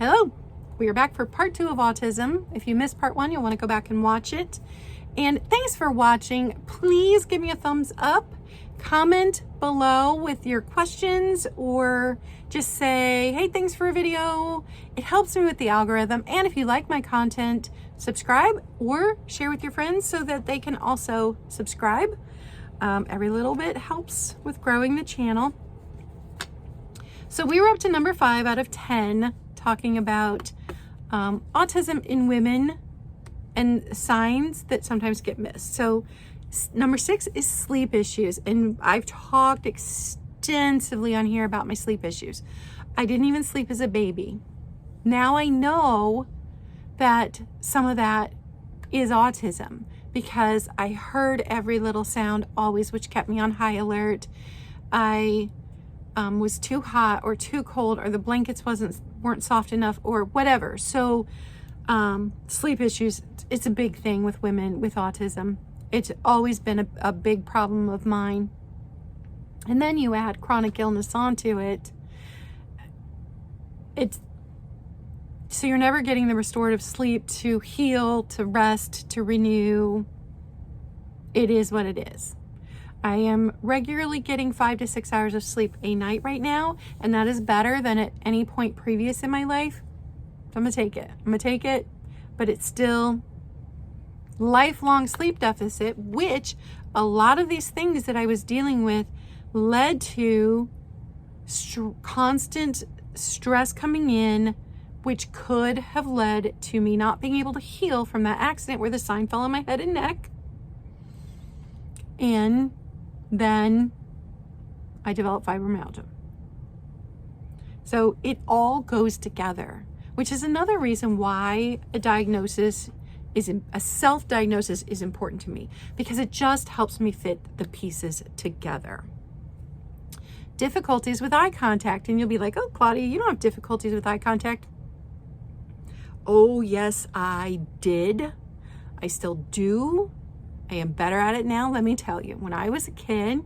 Hello, we are back for part 2 of autism. If you missed part 1, you'll want to go back and watch it. And thanks for watching. Please give me a thumbs up, comment below with your questions, or just say, hey, thanks for a video. It helps me with the algorithm. And if you like my content, subscribe or share with your friends so that they can also subscribe. Every little bit helps with growing the channel. So we were up to number 5 out of 10, talking about autism in women and signs that sometimes get missed. So number 6 is sleep issues. And I've talked extensively on here about my sleep issues. I didn't even sleep as a baby. Now I know that some of that is autism because I heard every little sound always, which kept me on high alert. I was too hot or too cold, or the blankets weren't soft enough, or whatever. So sleep issues, it's a big thing with women with autism. It's always been a big problem of mine. And then you add chronic illness onto it. So you're never getting the restorative sleep to heal, to rest, to renew. It is what it is. I am regularly getting 5 to 6 hours of sleep a night right now, and that is better than at any point previous in my life. So I'm gonna take it, but it's still lifelong sleep deficit, which a lot of these things that I was dealing with led to constant stress coming in, which could have led to me not being able to heal from that accident where the sign fell on my head and neck. And then I developed fibromyalgia. So it all goes together, which is another reason why a self-diagnosis is important to me, because it just helps me fit the pieces together. Difficulties with eye contact, and you'll be like, oh, Claudia, you don't have difficulties with eye contact. Oh, yes, I did. I still do. I am better at it now. Let me tell you, when I was a kid,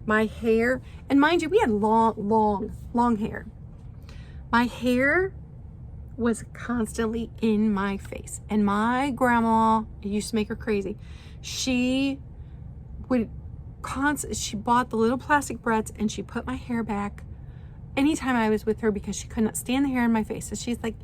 my hair, and mind you, we had long hair. My hair was constantly in my face. And my grandma, it used to make her crazy. She bought the little plastic barrettes and she put my hair back anytime I was with her because she could not stand the hair in my face. So she's like,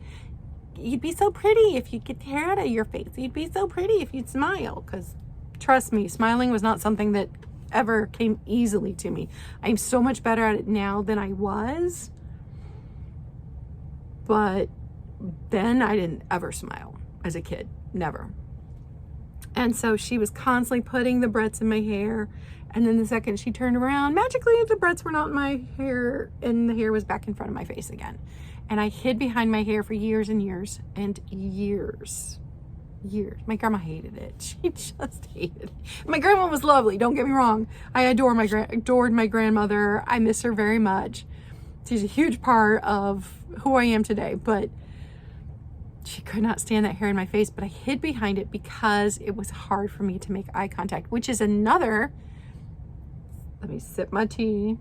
you'd be so pretty if you get the hair out of your face. You'd be so pretty if you'd smile. Because trust me, smiling was not something that ever came easily to me. I'm so much better at it now than I was. But then I didn't ever smile as a kid. Never. And so she was constantly putting the barrettes in my hair. And then the second she turned around, magically the barrettes were not in my hair and the hair was back in front of my face again. And I hid behind my hair for years and years and years. My grandma hated it. She just hated it. My grandma was lovely, don't get me wrong. I adored my grandmother. I miss her very much. She's a huge part of who I am today, but she could not stand that hair in my face. But I hid behind it because it was hard for me to make eye contact, which is another, let me sip my tea.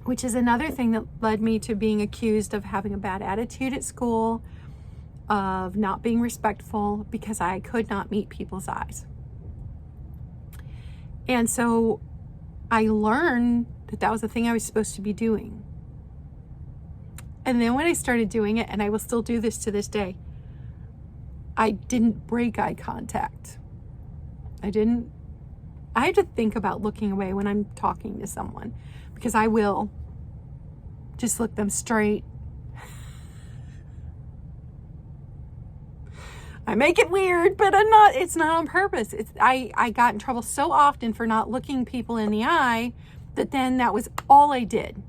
Which is another thing that led me to being accused of having a bad attitude at school, of not being respectful, because I could not meet people's eyes. And so I learned that that was the thing I was supposed to be doing. And then when I started doing it, and I will still do this to this day, I didn't break eye contact. I have to think about looking away when I'm talking to someone, because I will just look them straight. I make it weird, but it's not on purpose. I got in trouble so often for not looking people in the eye that then that was all I did.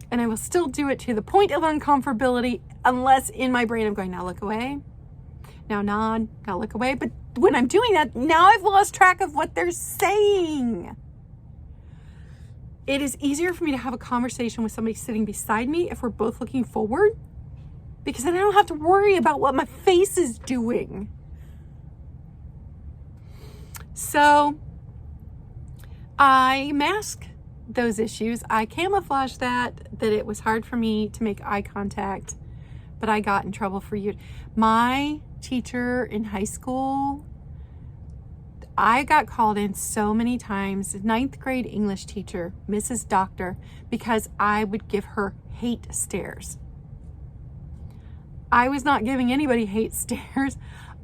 And I will still do it to the point of uncomfortability, unless in my brain I'm going, now look away, now nod, now look away. But when I'm doing that, now I've lost track of what they're saying. It is easier for me to have a conversation with somebody sitting beside me if we're both looking forward, because then I don't have to worry about what my face is doing. So I mask those issues. I camouflaged that it was hard for me to make eye contact, but I got in trouble for you. My teacher in high school, I got called in so many times, 9th grade English teacher, Mrs. Doctor, because I would give her hate stares. I was not giving anybody hate stares.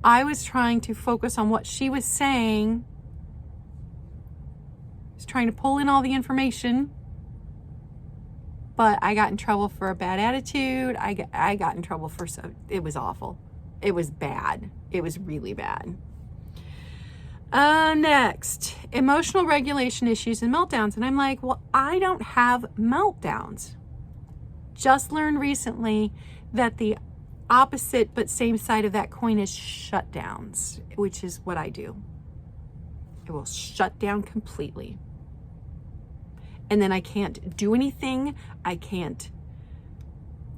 I was trying to focus on what she was saying. I was trying to pull in all the information, but I got in trouble for a bad attitude. I got in trouble for it was awful. It was bad. It was really bad. Next, emotional regulation issues and meltdowns. And I'm like, well, I don't have meltdowns. Just learned recently that the opposite but same side of that coin is shutdowns, which is what I do. It will shut down completely. And then I can't do anything. I can't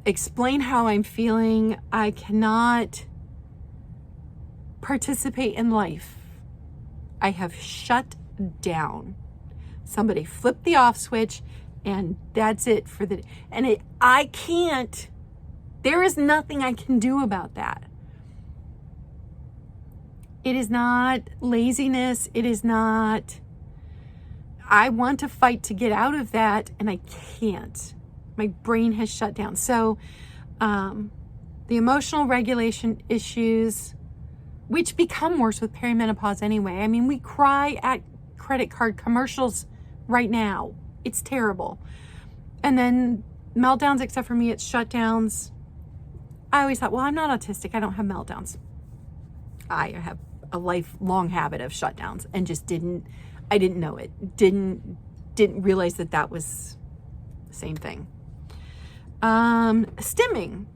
explain how I'm feeling. I cannot participate in life. I have shut down. Somebody flipped the off switch and that's it for the, and I can't, there is nothing I can do about that. It is not laziness. It is not, I want to fight to get out of that and I can't. My brain has shut down. So the emotional regulation issues, which become worse with perimenopause anyway. I mean, we cry at credit card commercials right now. It's terrible. And then meltdowns, except for me, it's shutdowns. I always thought, well, I'm not autistic. I don't have meltdowns. I have a lifelong habit of shutdowns and just I didn't know it. Didn't realize that was the same thing. Stimming.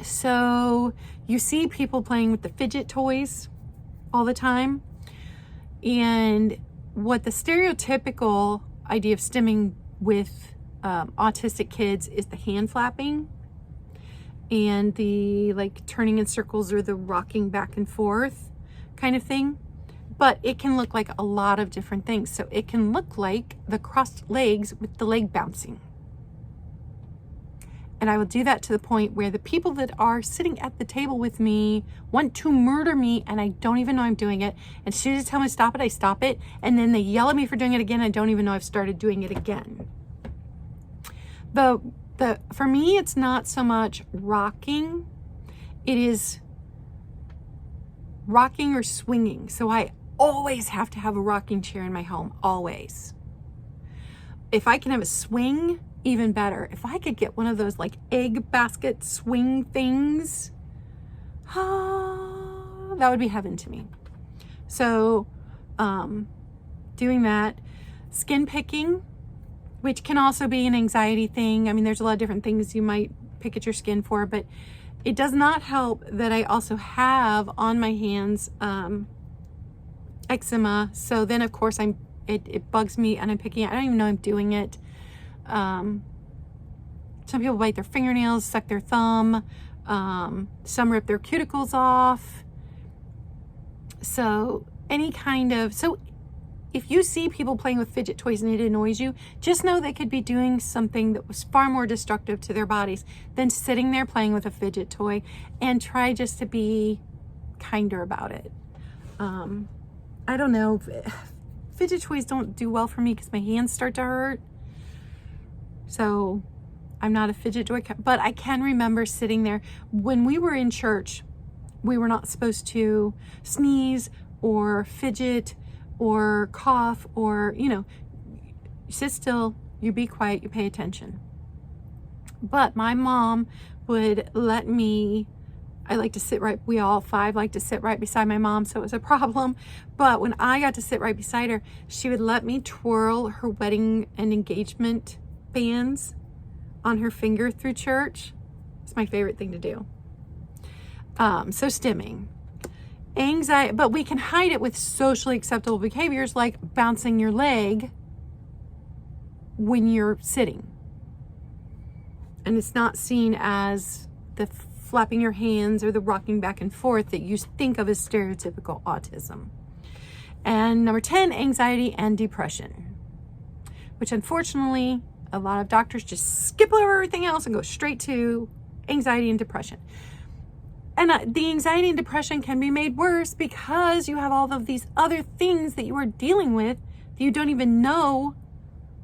So you see people playing with the fidget toys all the time. And what the stereotypical idea of stimming with autistic kids is the hand flapping and the like turning in circles or the rocking back and forth kind of thing. But it can look like a lot of different things. So it can look like the crossed legs with the leg bouncing. And I will do that to the point where the people that are sitting at the table with me want to murder me and I don't even know I'm doing it. And as soon as they tell me to stop it, I stop it. And then they yell at me for doing it again. I don't even know I've started doing it again. For me, it's not so much rocking. It is rocking or swinging. So I always have to have a rocking chair in my home, always. If I can have a swing, even better. If I could get one of those like egg basket swing things, that would be heaven to me. So doing that. Skin picking, which can also be an anxiety thing. I mean, there's a lot of different things you might pick at your skin for, but it does not help that I also have on my hands eczema. So then of course it bugs me and I'm picking it. I don't even know I'm doing it. Some people bite their fingernails, suck their thumb, some rip their cuticles off. So if you see people playing with fidget toys and it annoys you, just know they could be doing something that was far more destructive to their bodies than sitting there playing with a fidget toy, and try just to be kinder about it. I don't know. Fidget toys don't do well for me because my hands start to hurt. So I'm not a fidget toy, but I can remember sitting there when we were in church. We were not supposed to sneeze or fidget or cough or, you sit still, you be quiet, you pay attention. But my mom would let me, we all 5 like to sit right beside my mom, so it was a problem. But when I got to sit right beside her, she would let me twirl her wedding and engagement bands on her finger through church. It's my favorite thing to do. So stimming. Anxiety, but we can hide it with socially acceptable behaviors like bouncing your leg when you're sitting. And it's not seen as the flapping your hands or the rocking back and forth that you think of as stereotypical autism. And number 10, anxiety and depression. which unfortunately a lot of doctors just skip over everything else and go straight to anxiety and depression. And the anxiety and depression can be made worse because you have all of these other things that you are dealing with that you don't even know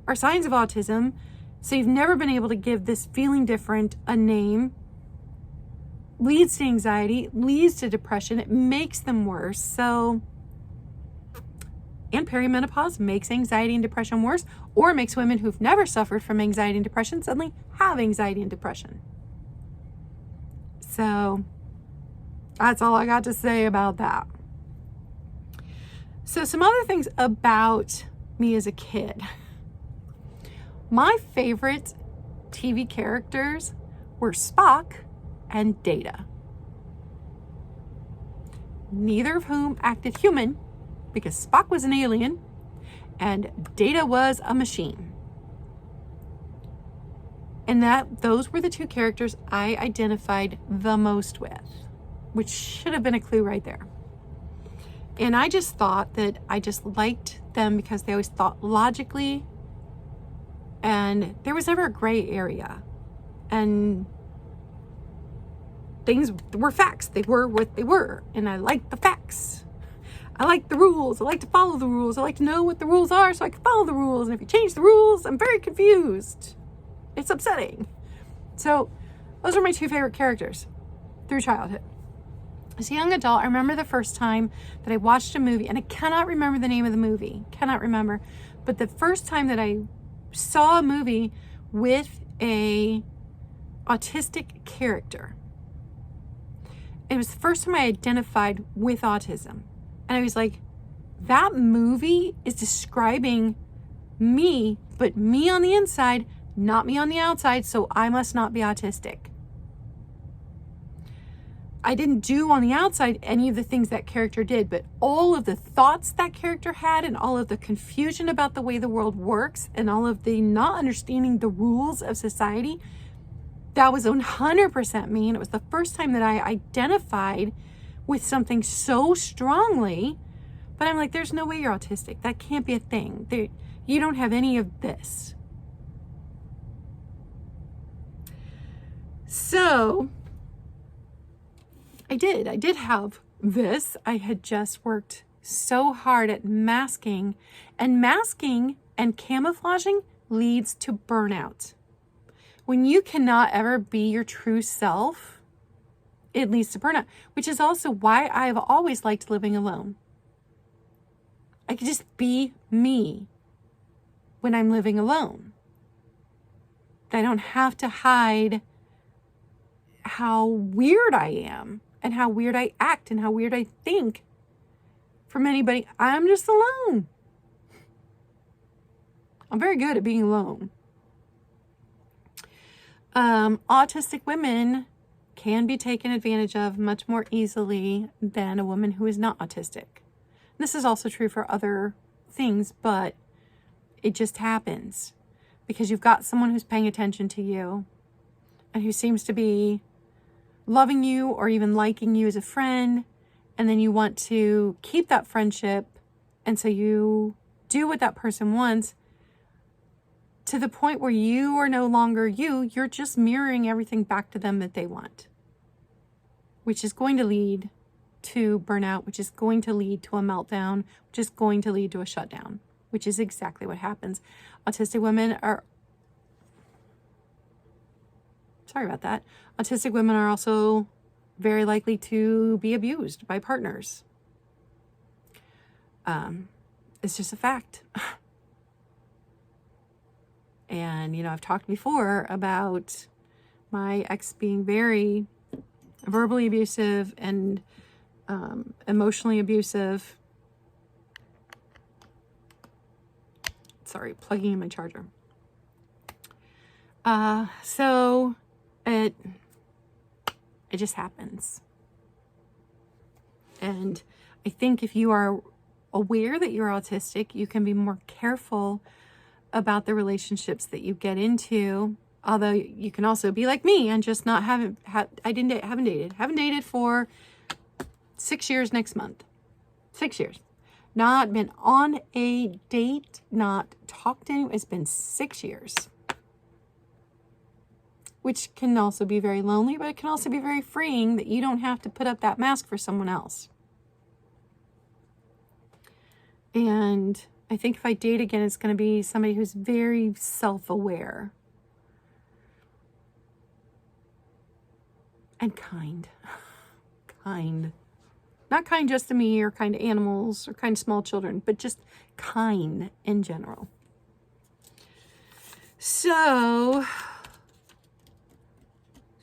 are signs of autism. So you've never been able to give this feeling different a name. Leads to anxiety, leads to depression. It makes them worse. So, and perimenopause makes anxiety and depression worse, or makes women who've never suffered from anxiety and depression suddenly have anxiety and depression. So that's all I got to say about that. So some other things about me as a kid. My favorite TV characters were Spock and Data. Neither of whom acted human, because Spock was an alien and Data was a machine. And those were the two characters I identified the most with, which should have been a clue right there. And I just thought that I just liked them because they always thought logically, and there was never a gray area. And things were facts. They were what they were. And I liked the facts. I like the rules. I like to follow the rules. I like to know what the rules are so I can follow the rules. And if you change the rules, I'm very confused. It's upsetting. So those are my two favorite characters through childhood. As a young adult, I remember the first time that I watched a movie, and I cannot remember the name of the movie. Cannot remember. But the first time that I saw a movie with a autistic character, it was the first time I identified with autism. And I was like, that movie is describing me, but me on the inside, not me on the outside, so I must not be autistic. I didn't do on the outside any of the things that character did, but all of the thoughts that character had and all of the confusion about the way the world works and all of the not understanding the rules of society, that was 100% me. And it was the first time that I identified with something so strongly. But I'm like, there's no way you're autistic. That can't be a thing. You don't have any of this. So I did have this. I had just worked so hard at masking, and camouflaging leads to burnout. When you cannot ever be your true self, it leads to burnout, which is also why I've always liked living alone. I can just be me when I'm living alone. I don't have to hide how weird I am and how weird I act and how weird I think from anybody. I'm just alone. I'm very good at being alone. Autistic women can be taken advantage of much more easily than a woman who is not autistic. This is also true for other things, but it just happens because you've got someone who's paying attention to you and who seems to be loving you or even liking you as a friend, and then you want to keep that friendship, and so you do what that person wants to the point where you are no longer you're just mirroring everything back to them that they want, which is going to lead to burnout, which is going to lead to a meltdown, which is going to lead to a shutdown, which is exactly what happens. Autistic women are Autistic women are also very likely to be abused by partners. It's just a fact. And, I've talked before about my ex being very verbally abusive and emotionally abusive. Sorry, plugging in my charger. So it just happens. And I think if you are aware that you're autistic, you can be more careful about the relationships that you get into. Although you can also be like me and just not haven't dated for 6 years next month. 6 years. not been on a date, not talked to anyone. It's been 6 years. Which can also be very lonely, but it can also be very freeing that you don't have to put up that mask for someone else. And I think if I date again, it's going to be somebody who's very self-aware and kind. Kind. Not kind just to me or kind to animals or kind to small children, but just kind in general. So I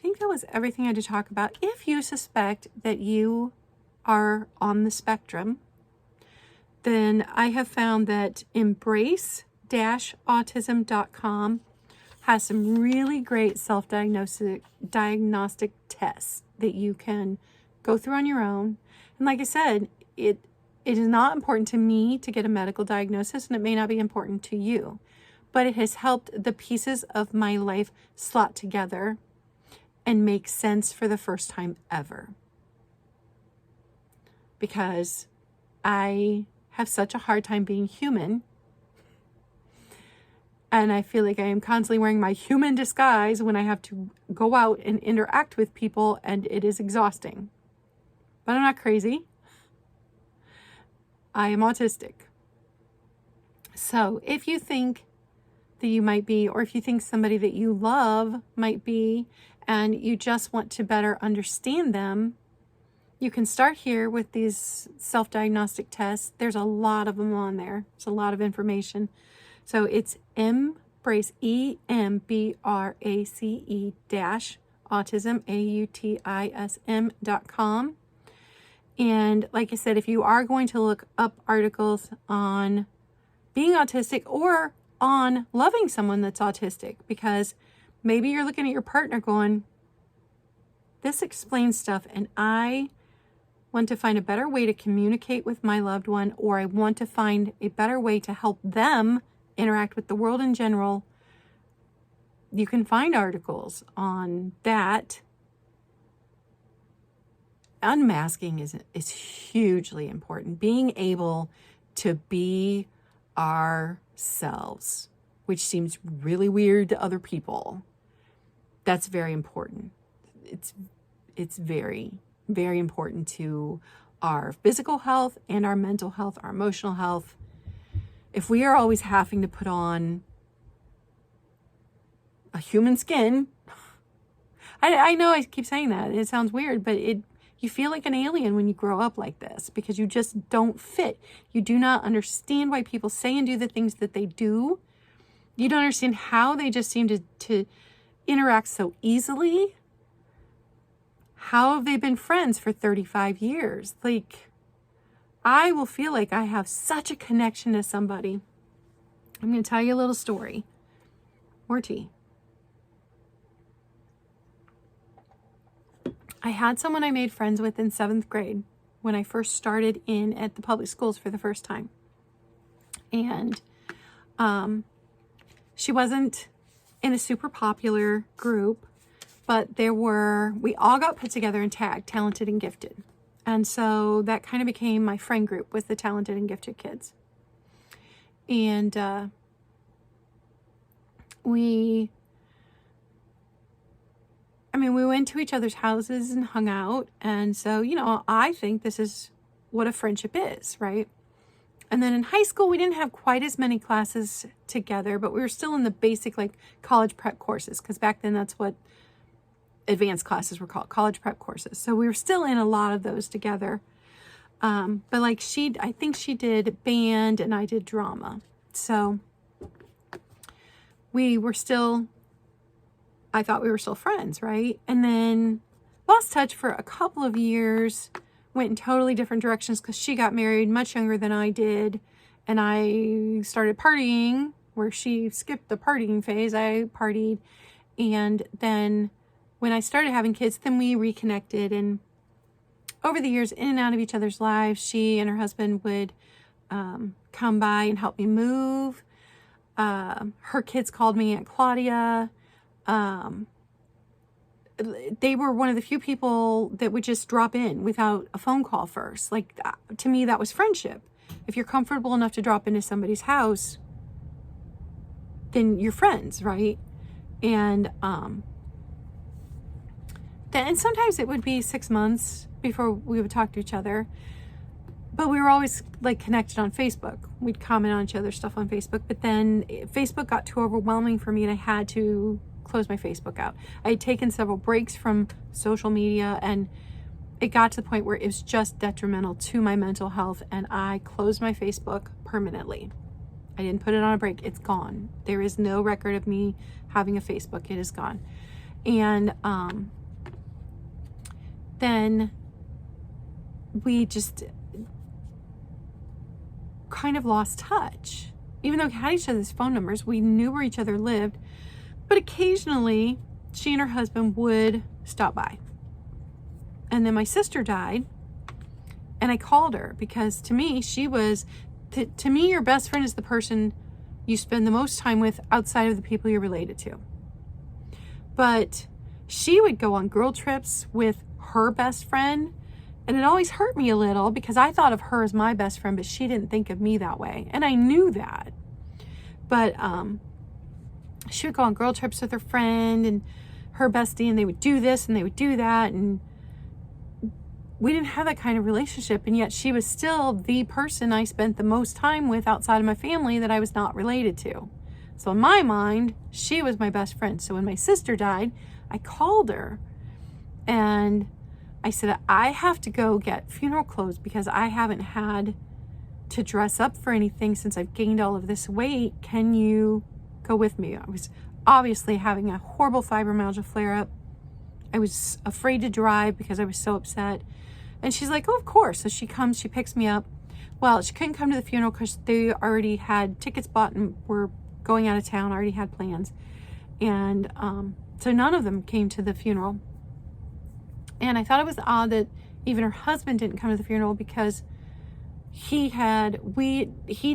think that was everything I had to talk about. If you suspect that you are on the spectrum, then I have found that embrace-autism.com has some really great diagnostic tests that you can go through on your own. And like I said, it is not important to me to get a medical diagnosis, and it may not be important to you, but it has helped the pieces of my life slot together and make sense for the first time ever. Because I have such a hard time being human, and I feel like I am constantly wearing my human disguise when I have to go out and interact with people, and it is exhausting. But I'm not crazy. I am autistic. So if you think that you might be, or if you think somebody that you love might be, and you just want to better understand them, you can start here with these self-diagnostic tests. There's a lot of them on there. There's a lot of information. So it's Embrace, EMBRACE dash autism, AUTISM.com. And like I said, if you are going to look up articles on being autistic or on loving someone that's autistic, because maybe you're looking at your partner going, this explains stuff, and I want to find a better way to communicate with my loved one, or I want to find a better way to help them interact with the world in general. You can find articles on that. Unmasking is hugely important. Being able to be ourselves, which seems really weird to other people. That's very important. It's very, very important to our physical health and our mental health, our emotional health. If we are always having to put on a human skin, I know I keep saying that, it sounds weird, but you feel like an alien when you grow up like this, because you just don't fit. You do not understand why people say and do the things that they do. You don't understand how they just seem to interact so easily. How have they been friends for 35 years? Like, I will feel like I have such a connection to somebody. I'm going to tell you a little story. More tea. I had someone I made friends with in 7th grade when I first started in at the public schools for the first time. And she wasn't in a super popular group, but we all got put together and tagged talented and gifted. And so that kind of became my friend group, with the talented and gifted kids. And we went to each other's houses and hung out. And so, I think this is what a friendship is, right? And then in high school, we didn't have quite as many classes together, but we were still in the basic, like, college prep courses, because back then that's what advanced classes were called, college prep courses. So we were still in a lot of those together. But like I think she did band and I did drama. So I thought we were still friends, right? And then lost touch for a couple of years, went in totally different directions because she got married much younger than I did. And I started partying, where she skipped the partying phase. I partied. And then when I started having kids, then we reconnected. And over the years, in and out of each other's lives, she and her husband would come by and help me move. Her kids called me Aunt Claudia. They were one of the few people that would just drop in without a phone call first. Like, to me, that was friendship. If you're comfortable enough to drop into somebody's house, then you're friends, right? And and sometimes it would be 6 months before we would talk to each other, but we were always like connected on Facebook. We'd comment on each other's stuff on Facebook, but then Facebook got too overwhelming for me and I had to close my Facebook out. I had taken several breaks from social media and it got to the point where it was just detrimental to my mental health, and I closed my Facebook permanently. I didn't put it on a break. It's gone. There is no record of me having a Facebook. It is gone. And then we just kind of lost touch. Even though we had each other's phone numbers, we knew where each other lived, but occasionally she and her husband would stop by. And then my sister died, and I called her because to me, she was, to me, your best friend is the person you spend the most time with outside of the people you're related to. But she would go on girl trips with her best friend, and it always hurt me a little because I thought of her as my best friend, but she didn't think of me that way. And I knew that. But she would go on girl trips with her friend and her bestie, and they would do this and they would do that, and we didn't have that kind of relationship, and yet she was still the person I spent the most time with outside of my family that I was not related to. So in my mind, she was my best friend. So when my sister died, I called her and I said, I have to go get funeral clothes because I haven't had to dress up for anything since I've gained all of this weight. Can you go with me? I was obviously having a horrible fibromyalgia flare-up. I was afraid to drive because I was so upset. And she's like, oh, of course. So she comes, she picks me up. Well, she couldn't come to the funeral because they already had tickets bought and were going out of town, already had plans. And so none of them came to the funeral. And I thought it was odd that even her husband didn't come to the funeral because he'd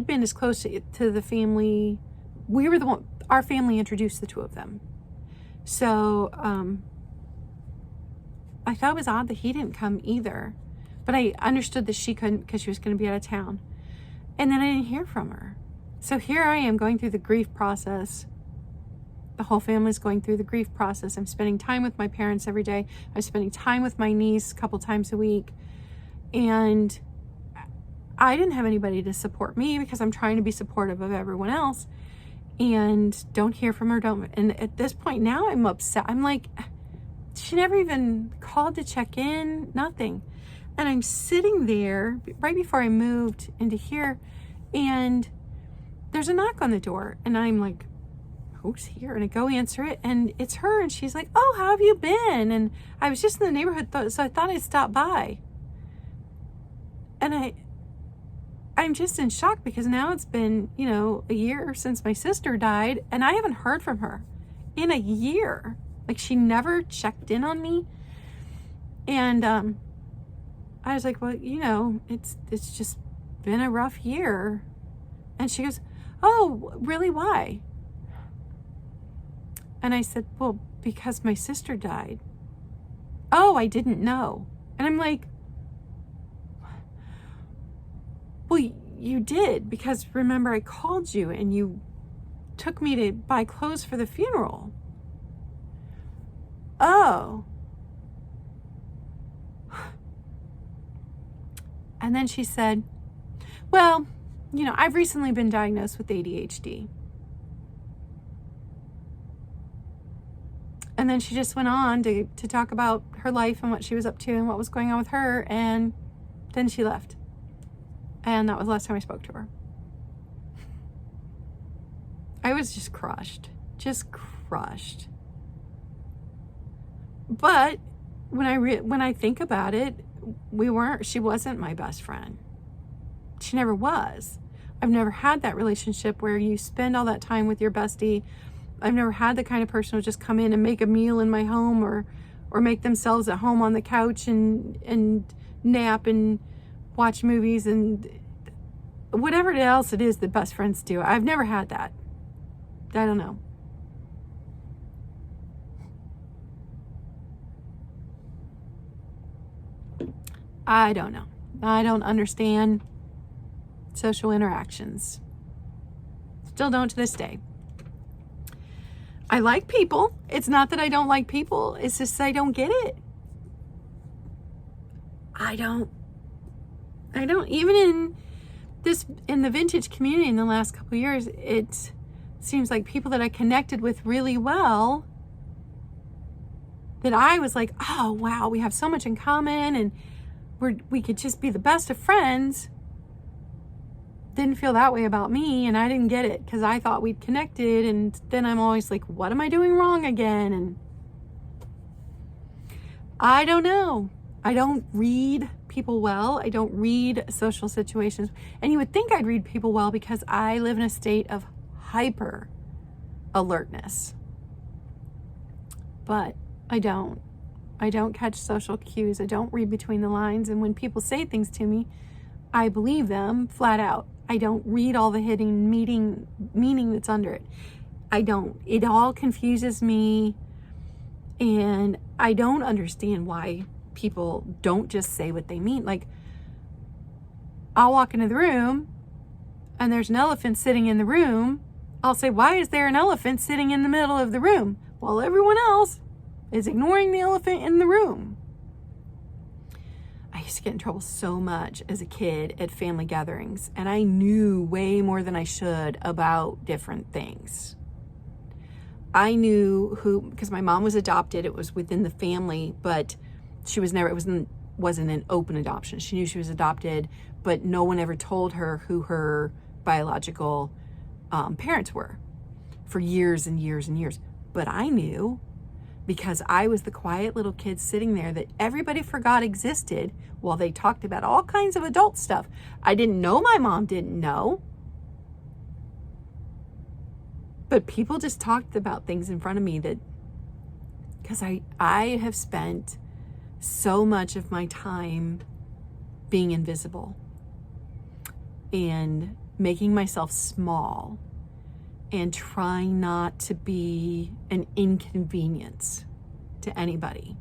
been as close to the family. We were the one, our family introduced the two of them. So I thought it was odd that he didn't come either, but I understood that she couldn't because she was going to be out of town. And then I didn't hear from her. So here I am going through the grief process. The whole family's going through the grief process. I'm spending time with my parents every day. I'm spending time with my niece a couple times a week. And I didn't have anybody to support me because I'm trying to be supportive of everyone else. And don't hear from her. And at this point now I'm upset. I'm like, she never even called to check in, nothing. And I'm sitting there right before I moved into here, and there's a knock on the door, and I'm like, who's here? And I go answer it, and it's her, and she's like, oh, how have you been? And I was just in the neighborhood, so I thought I'd stop by. And I'm just in shock because now it's been, a year since my sister died, and I haven't heard from her in a year. Like, she never checked in on me. And I was like, well, it's just been a rough year. And she goes, oh, really? Why? And I said, well, because my sister died. Oh, I didn't know. And I'm like, well, you did, because remember I called you and you took me to buy clothes for the funeral. Oh. And then she said, well, I've recently been diagnosed with ADHD. And then she just went on to talk about her life and what she was up to and what was going on with her. And then she left. And that was the last time I spoke to her. I was just crushed. But when I think about it, she wasn't my best friend. She never was. I've never had that relationship where you spend all that time with your bestie. I've never had the kind of person who just come in and make a meal in my home or make themselves at home on the couch and nap and watch movies and whatever else it is that best friends do. I've never had that. I don't know. I don't know. I don't understand. social interactions. Still don't to this day. I like people. It's not that I don't like people. It's just I don't get it. I don't even in the vintage community in the last couple of years, it seems like people that I connected with really well, that I was like, oh wow, we have so much in common and we could just be the best of friends, didn't feel that way about me, and I didn't get it because I thought we'd connected, and then I'm always like, what am I doing wrong again? And I don't know. I don't read people well. I don't read social situations. And you would think I'd read people well because I live in a state of hyper alertness. But I don't. I don't catch social cues. I don't read between the lines. And when people say things to me, I believe them flat out. I don't read all the hidden meaning that's under it. I don't. It all confuses me. And I don't understand why people don't just say what they mean. Like, I'll walk into the room and there's an elephant sitting in the room. I'll say, why is there an elephant sitting in the middle of the room? Well, everyone else is ignoring the elephant in the room. I used to get in trouble so much as a kid at family gatherings, and I knew way more than I should about different things. I knew who, because my mom was adopted, it was within the family, but she was never, wasn't an open adoption. She knew she was adopted, but no one ever told her who her biological parents were for years and years and years. But I knew, because I was the quiet little kid sitting there that everybody forgot existed while they talked about all kinds of adult stuff. I didn't know my mom didn't know. But people just talked about things in front of me that, because I have spent so much of my time being invisible and making myself small and trying not to be an inconvenience to anybody.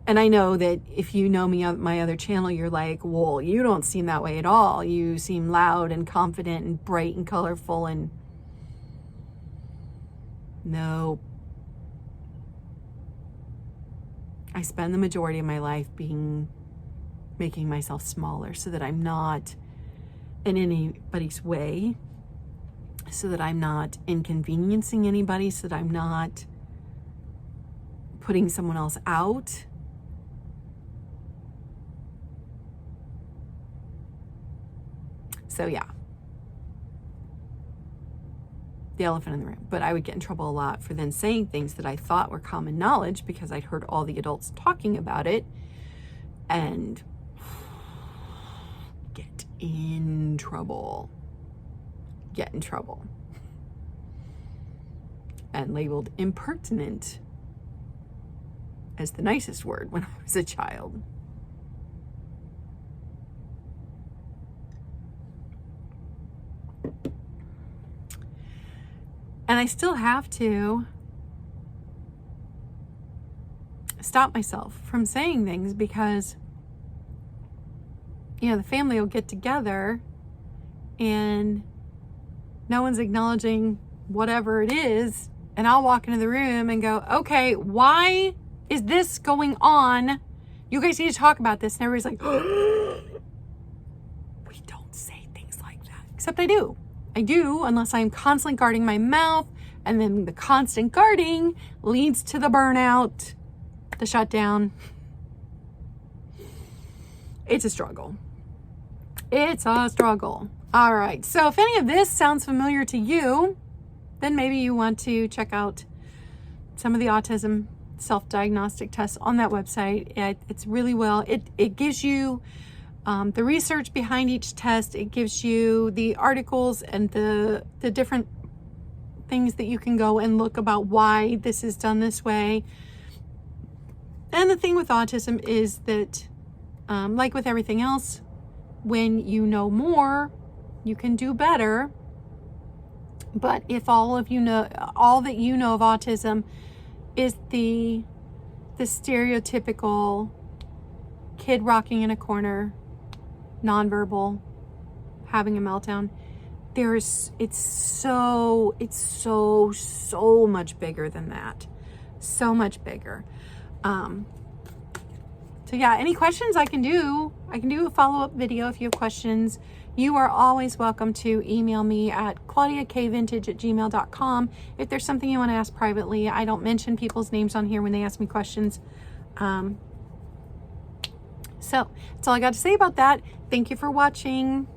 And I know that if you know me on my other channel, you're like, well, you don't seem that way at all. You seem loud and confident and bright and colorful, and no. I spend the majority of my life making myself smaller so that I'm not in anybody's way, so that I'm not inconveniencing anybody, so that I'm not putting someone else out. So yeah, the elephant in the room. But I would get in trouble a lot for then saying things that I thought were common knowledge because I'd heard all the adults talking about it, and get in trouble. And labeled impertinent as the nicest word when I was a child. And I still have to stop myself from saying things because, you know, the family will get together and no one's acknowledging whatever it is. And I'll walk into the room and go, okay, why is this going on? You guys need to talk about this. And everybody's like, we don't say things like that. Except I do. I do, unless I'm constantly guarding my mouth, and then the constant guarding leads to the burnout, the shutdown. It's a struggle. All right, so if any of this sounds familiar to you, then maybe you want to check out some of the autism self-diagnostic tests on that website. It's really well. It gives you the research behind each test. It gives you the articles and the different things that you can go and look about why this is done this way. And the thing with autism is that, like with everything else, when you know more, you can do better. But if all that you know of autism is the stereotypical kid rocking in a corner, nonverbal, having a meltdown. It's so much bigger than that. So much bigger. So yeah, any questions I can do a follow-up video if you have questions. You are always welcome to email me at claudiakvintage@gmail.com if there's something you want to ask privately. I don't mention people's names on here when they ask me questions. So that's all I got to say about that. Thank you for watching.